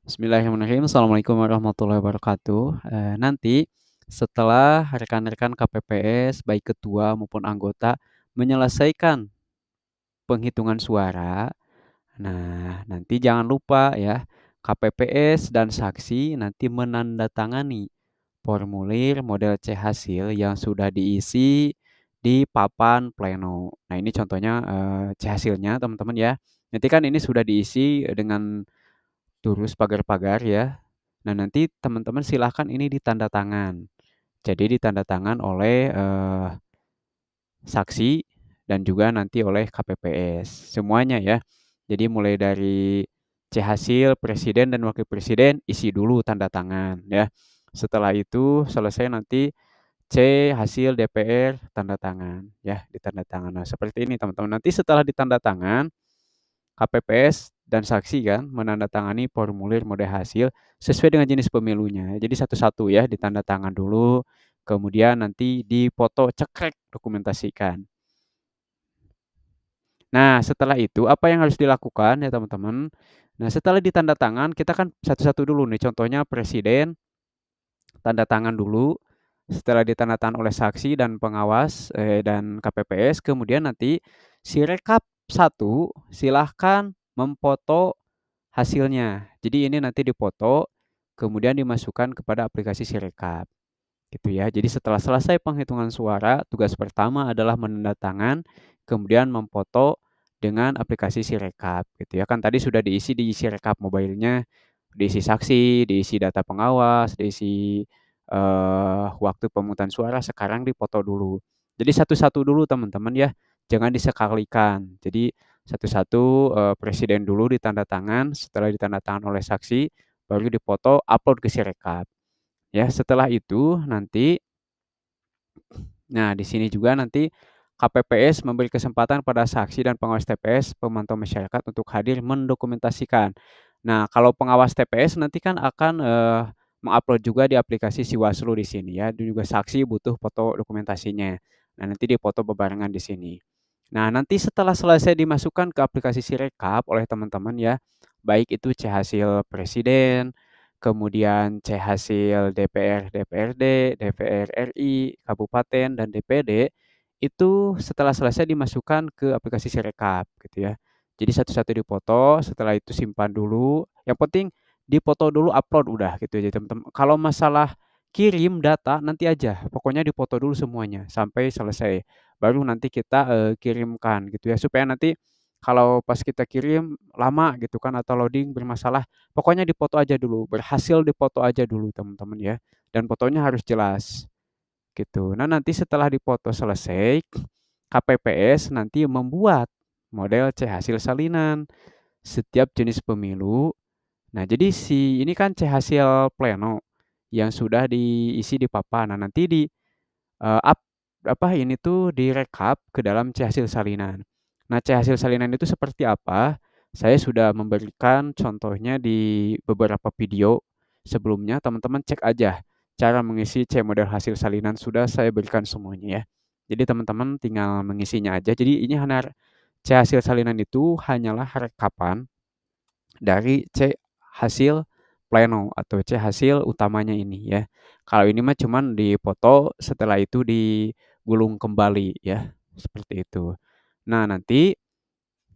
Bismillahirrahmanirrahim. Assalamualaikum warahmatullahi wabarakatuh. Nanti setelah rekan-rekan KPPS, baik ketua maupun anggota, menyelesaikan penghitungan suara, nah nanti jangan lupa ya, KPPS dan saksi nanti menandatangani formulir model C hasil yang sudah diisi di papan pleno. Nah ini contohnya, C hasilnya teman-teman ya. Nanti kan ini sudah diisi dengan terus pagar-pagar ya. Nah, nanti teman-teman silahkan ini ditanda tangan. Jadi ditanda tangan oleh, saksi dan juga nanti oleh KPPS, semuanya ya. Jadi mulai dari C hasil presiden dan wakil presiden isi dulu tanda tangan ya. Setelah itu selesai nanti C hasil DPR tanda tangan ya, ditanda tangan. Nah, seperti ini teman-teman. Nanti setelah ditanda tangan KPPS dan saksi kan menandatangani formulir model hasil sesuai dengan jenis pemilunya. Jadi satu-satu ya ditanda tangan dulu, kemudian nanti dipoto cekrek dokumentasikan. Nah, setelah itu apa yang harus dilakukan ya teman-teman? Nah, setelah ditanda tangan kita kan satu-satu dulu nih, contohnya presiden tanda tangan dulu, setelah ditandatangan oleh saksi dan pengawas, dan KPPS, kemudian nanti si rekap satu silahkan memfoto hasilnya. Jadi ini nanti dipoto, kemudian dimasukkan kepada aplikasi Sirekap, gitu ya. Jadi setelah selesai penghitungan suara, tugas pertama adalah menandatangan, kemudian memfoto dengan aplikasi Sirekap, gitu ya. Kan tadi sudah diisi di Sirekap mobile-nya, diisi saksi, diisi data pengawas, diisi, waktu pemungutan suara, sekarang dipoto dulu. Jadi satu-satu dulu teman-teman ya, jangan disekalikan. Jadi satu-satu, presiden dulu ditanda tangan, setelah ditanda tangan oleh saksi, baru dipoto, upload ke Sirekap. Ya, setelah itu nanti nah di sini juga nanti KPPS memberi kesempatan pada saksi dan pengawas TPS, pemantau masyarakat untuk hadir mendokumentasikan. Nah, kalau pengawas TPS nanti kan akan, mengupload juga di aplikasi Siwaslu di sini ya, dan juga saksi butuh foto dokumentasinya. Nah, nanti dipoto bebarengan di sini. Nah, nanti setelah selesai dimasukkan ke aplikasi Sirekap oleh teman-teman ya, baik itu C hasil presiden, kemudian C hasil DPR, DPRD, DPR RI, kabupaten, dan DPD, itu setelah selesai dimasukkan ke aplikasi Sirekap gitu ya. Jadi satu-satu dipoto, setelah itu simpan dulu, yang penting dipoto dulu, upload udah gitu aja teman-teman. Kalau masalah kirim data nanti aja, pokoknya dipoto dulu semuanya sampai selesai. Baru nanti kita, kirimkan gitu ya, supaya nanti kalau pas kita kirim lama gitu kan atau loading bermasalah, pokoknya dipoto aja dulu, berhasil dipoto aja dulu teman-teman ya, dan fotonya harus jelas, gitu. Nah, nanti setelah dipoto selesai, KPPS nanti membuat model C hasil salinan setiap jenis pemilu. Nah, jadi ini kan C hasil pleno yang sudah diisi di papan. Nah, nanti di Eee, ap apa, ini tuh direkap ke dalam C hasil salinan. Nah, C hasil salinan itu seperti apa? Saya sudah memberikan contohnya di beberapa video sebelumnya, teman-teman cek aja cara mengisi C model hasil salinan sudah saya berikan semuanya ya. Jadi teman-teman tinggal mengisinya aja. Jadi ini hanya C hasil salinan itu hanyalah rekapan dari C hasil pleno atau C hasil utamanya ini ya. Kalau ini mah cuman dipoto, setelah itu digulung kembali ya, seperti itu. Nah nanti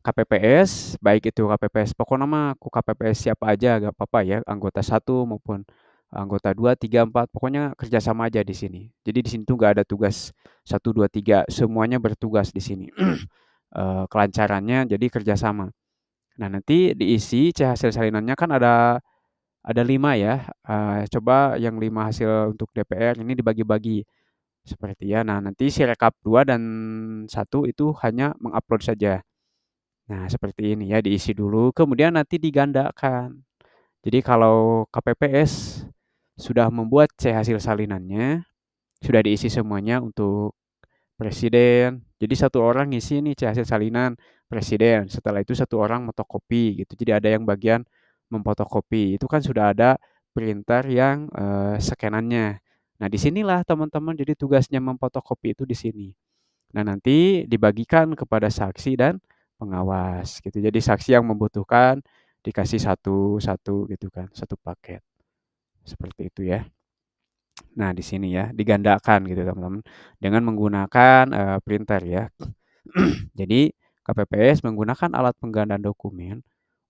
KPPS, baik itu KPPS pokoknya mah KPPS siapa aja nggak apa-apa ya, anggota satu maupun anggota 2 3 4 pokoknya kerjasama aja di sini. Jadi di sini tuh nggak ada tugas satu 2 3 semuanya bertugas di sini. Kelancarannya jadi kerjasama. Nah, nanti diisi C hasil salinannya kan ada 5 ya, coba yang 5 hasil untuk DPR ini dibagi-bagi, seperti ya. Nah, nanti Sirekap 2 dan 1 itu hanya mengupload saja. Nah, seperti ini ya, diisi dulu, kemudian nanti digandakan. Jadi kalau KPPS sudah membuat C hasil salinannya, sudah diisi semuanya untuk presiden, jadi satu orang ngisi nih C hasil salinan presiden, setelah itu satu orang motokopi gitu. Jadi ada yang bagian memfotokopi, itu kan sudah ada printer yang, skenannya. Nah, disinilah teman-teman jadi tugasnya memfotokopi itu di sini. Nah, nanti dibagikan kepada saksi dan pengawas gitu. Jadi saksi yang membutuhkan dikasih satu-satu gitu kan, satu paket. Seperti itu ya. Nah, di sini ya, digandakan gitu teman-teman, dengan menggunakan, printer ya. Jadi, KPPS menggunakan alat penggandaan dokumen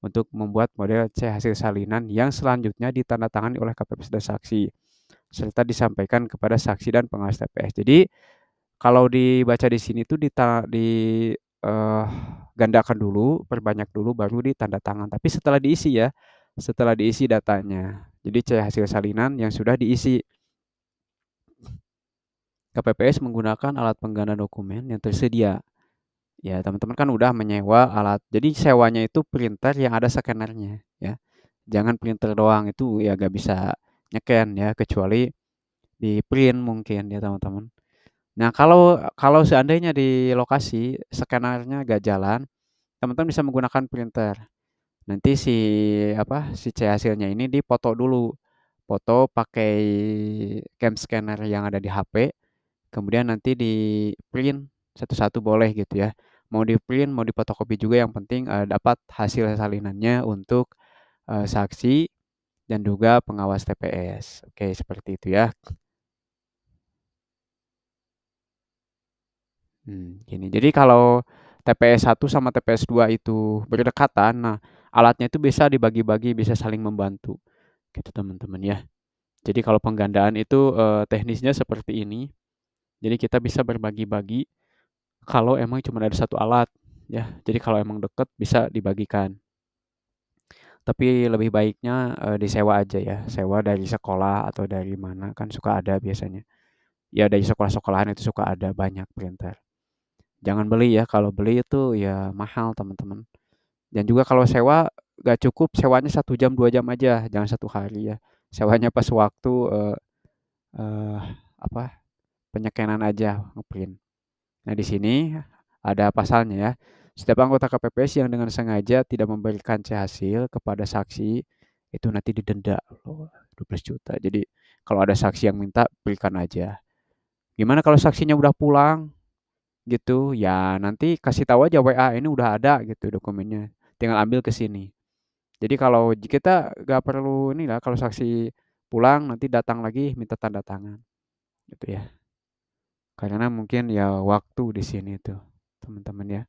untuk membuat model C hasil salinan yang selanjutnya ditandatangani oleh KPPS dan saksi, serta disampaikan kepada saksi dan pengawas TPS. Jadi, kalau dibaca di sini tuh eee, gandakan dulu, perbanyak dulu, baru ditanda tangan. Tapi setelah diisi ya, setelah diisi datanya. Jadi C hasil salinan yang sudah diisi. KPPS menggunakan alat pengganda dokumen yang tersedia. Ya, teman-teman kan udah menyewa alat. Jadi sewanya itu printer yang ada scannernya, ya. Jangan printer doang, itu ya gak bisa nyeken ya, kecuali di print mungkin ya teman-teman. Nah, kalau kalau seandainya di lokasi scannernya gak jalan, teman-teman bisa menggunakan printer. Nanti si C hasilnya ini dipoto dulu. Foto pakai cam scanner yang ada di HP. Kemudian nanti di-print satu-satu boleh gitu ya. Mau di-print, mau difotokopi juga yang penting, dapat hasil salinannya untuk, saksi dan juga pengawas TPS. Oke, seperti itu ya. Gini, jadi kalau TPS 1 sama TPS 2 itu berdekatan, nah alatnya itu bisa dibagi-bagi, bisa saling membantu, gitu teman-teman ya. Jadi kalau penggandaan itu, teknisnya seperti ini. Jadi kita bisa berbagi-bagi kalau emang cuma ada satu alat ya. Jadi kalau emang deket bisa dibagikan. Tapi lebih baiknya disewa aja ya. Sewa dari sekolah atau dari mana kan suka ada biasanya. Ya dari sekolah-sekolahan itu suka ada banyak printer. Jangan beli ya. Kalau beli itu ya mahal teman-teman. Dan juga kalau sewa gak cukup sewanya 1 jam 2 jam aja. Jangan 1 hari ya. Sewanya pas waktu eh, apa penyekenan aja ngeprint. Nah, di sini ada pasalnya ya. Setiap anggota KPPS yang dengan sengaja tidak memberikan C hasil kepada saksi itu nanti didenda loh 12 juta. Jadi kalau ada saksi yang minta berikan aja. Gimana kalau saksinya udah pulang gitu? Ya nanti kasih tahu aja WA ini udah ada gitu dokumennya. Tinggal ambil ke sini. Jadi kalau kita nggak perlu ini lah kalau saksi pulang nanti datang lagi minta tanda tangan gitu ya. Karena mungkin ya waktu di sini tuh teman-teman ya.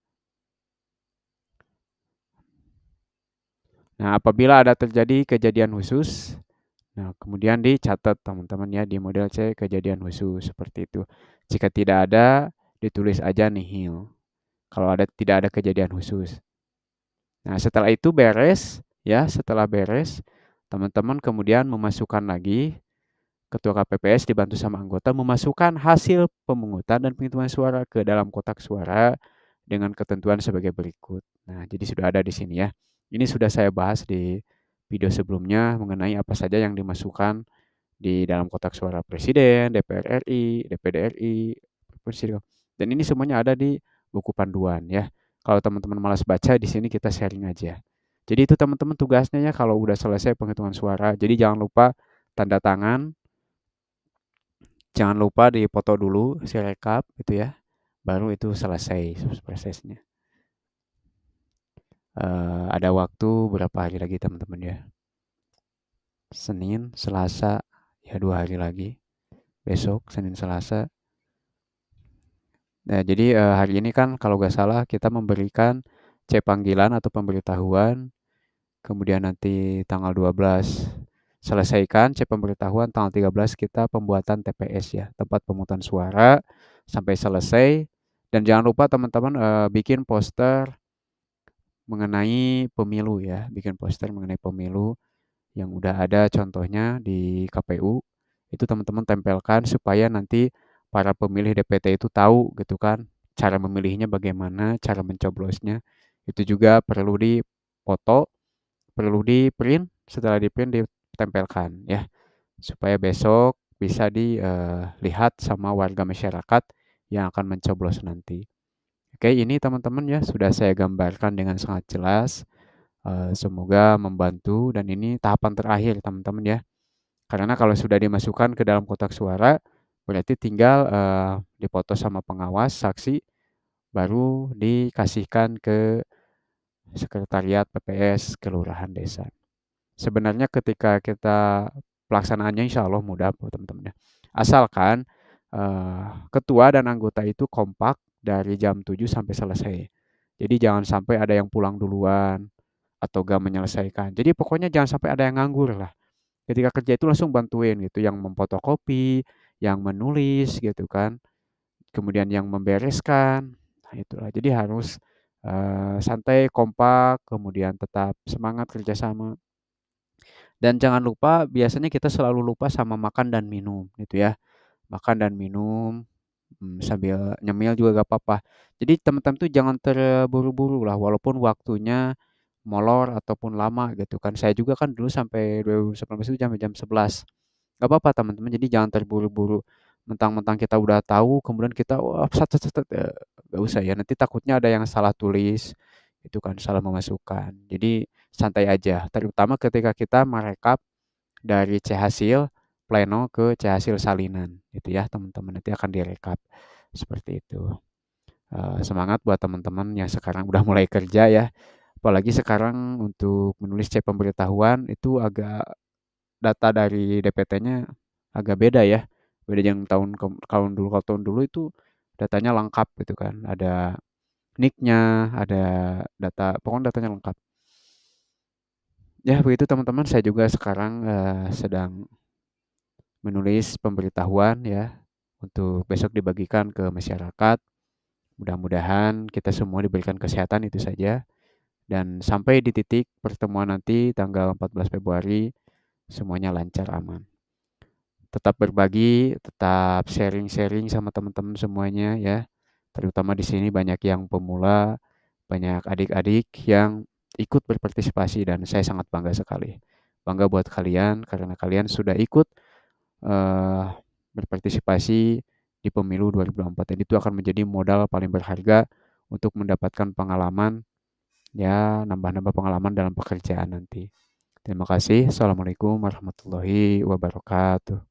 Nah, apabila ada terjadi kejadian khusus, nah kemudian dicatat teman-teman ya di model C kejadian khusus seperti itu. Jika tidak ada, ditulis aja nihil. Kalau tidak ada kejadian khusus. Nah, setelah itu beres ya, setelah beres, teman-teman kemudian memasukkan lagi Ketua KPPS dibantu sama anggota memasukkan hasil pemungutan dan penghitungan suara ke dalam kotak suara dengan ketentuan sebagai berikut. Nah, jadi sudah ada di sini ya. Ini sudah saya bahas di video sebelumnya mengenai apa saja yang dimasukkan di dalam kotak suara presiden, DPR RI, DPD RI, presiden. Dan ini semuanya ada di buku panduan ya. Kalau teman-teman malas baca di sini kita sharing aja. Jadi itu teman-teman tugasnya ya kalau udah selesai penghitungan suara. Jadi jangan lupa tanda tangan, jangan lupa dipoto dulu si rekap gitu ya. Baru itu selesai prosesnya. Ada waktu berapa hari lagi teman-teman ya? Senin, Selasa, ya 2 hari lagi. Besok Senin, Selasa. Nah, jadi hari ini kan kalau nggak salah kita memberikan C panggilan atau pemberitahuan. Kemudian nanti tanggal 12 selesaikan C pemberitahuan, tanggal 13 kita pembuatan TPS ya, tempat pemungutan suara sampai selesai. Dan jangan lupa teman-teman bikin poster mengenai pemilu ya, bikin poster mengenai pemilu yang udah ada contohnya di KPU. Itu teman-teman tempelkan supaya nanti para pemilih DPT itu tahu gitu kan, cara memilihnya bagaimana, cara mencoblosnya. Itu juga perlu dipoto, perlu di-print, setelah di-print ditempelkan ya, supaya besok bisa dilihat sama warga masyarakat yang akan mencoblos nanti. Oke, ini teman-teman ya sudah saya gambarkan dengan sangat jelas. Semoga membantu dan ini tahapan terakhir teman-teman ya. Karena kalau sudah dimasukkan ke dalam kotak suara, berarti tinggal dipoto sama pengawas, saksi, baru dikasihkan ke sekretariat PPS kelurahan desa. Sebenarnya ketika kita pelaksanaannya insya Allah mudah buat teman-teman ya. Asalkan ketua dan anggota itu kompak dari jam 7 sampai selesai. Jadi jangan sampai ada yang pulang duluan atau gak menyelesaikan. Jadi pokoknya jangan sampai ada yang nganggur lah. Ketika kerja itu langsung bantuin gitu, yang memfotokopi, yang menulis gitu kan, kemudian yang membereskan. Nah, itulah. Jadi harus santai, kompak, kemudian tetap semangat kerjasama. Dan jangan lupa, biasanya kita selalu lupa sama makan dan minum gitu ya. Makan dan minum, sambil nyemil juga gak apa-apa. Jadi teman-teman tuh jangan terburu-buru lah, walaupun waktunya molor ataupun lama gitu kan. Saya juga kan dulu sampai 2019 itu sampai jam 11. Gak apa-apa teman-teman, jadi jangan terburu-buru. Mentang-mentang kita udah tahu, kemudian kita wah sat sat sat, nggak usah ya, nanti takutnya ada yang salah tulis, itu kan, salah memasukkan. Jadi santai aja, terutama ketika kita merekap dari C hasil pleno ke C hasil salinan, gitu ya teman-teman, nanti akan direkap seperti itu. Semangat buat teman-teman yang sekarang udah mulai kerja ya, apalagi sekarang untuk menulis C pemberitahuan itu agak data dari DPT-nya agak beda ya. Beda yang tahun dulu. Kalau tahun dulu itu datanya lengkap gitu kan. Ada nick-nya, ada data, pokoknya datanya lengkap. Ya begitu teman-teman, saya juga sekarang sedang menulis pemberitahuan ya untuk besok dibagikan ke masyarakat. Mudah-mudahan kita semua diberikan kesehatan itu saja. Dan sampai di titik pertemuan nanti tanggal 14 Februari semuanya lancar aman. Tetap berbagi, tetap sharing-sharing sama teman-teman semuanya ya. Terutama di sini banyak yang pemula, banyak adik-adik yang ikut berpartisipasi dan saya sangat bangga sekali. Bangga buat kalian karena kalian sudah ikut eh, berpartisipasi di pemilu 2024 dan itu akan menjadi modal paling berharga untuk mendapatkan pengalaman ya, nambah-nambah pengalaman dalam pekerjaan nanti. Terima kasih. Assalamualaikum warahmatullahi wabarakatuh.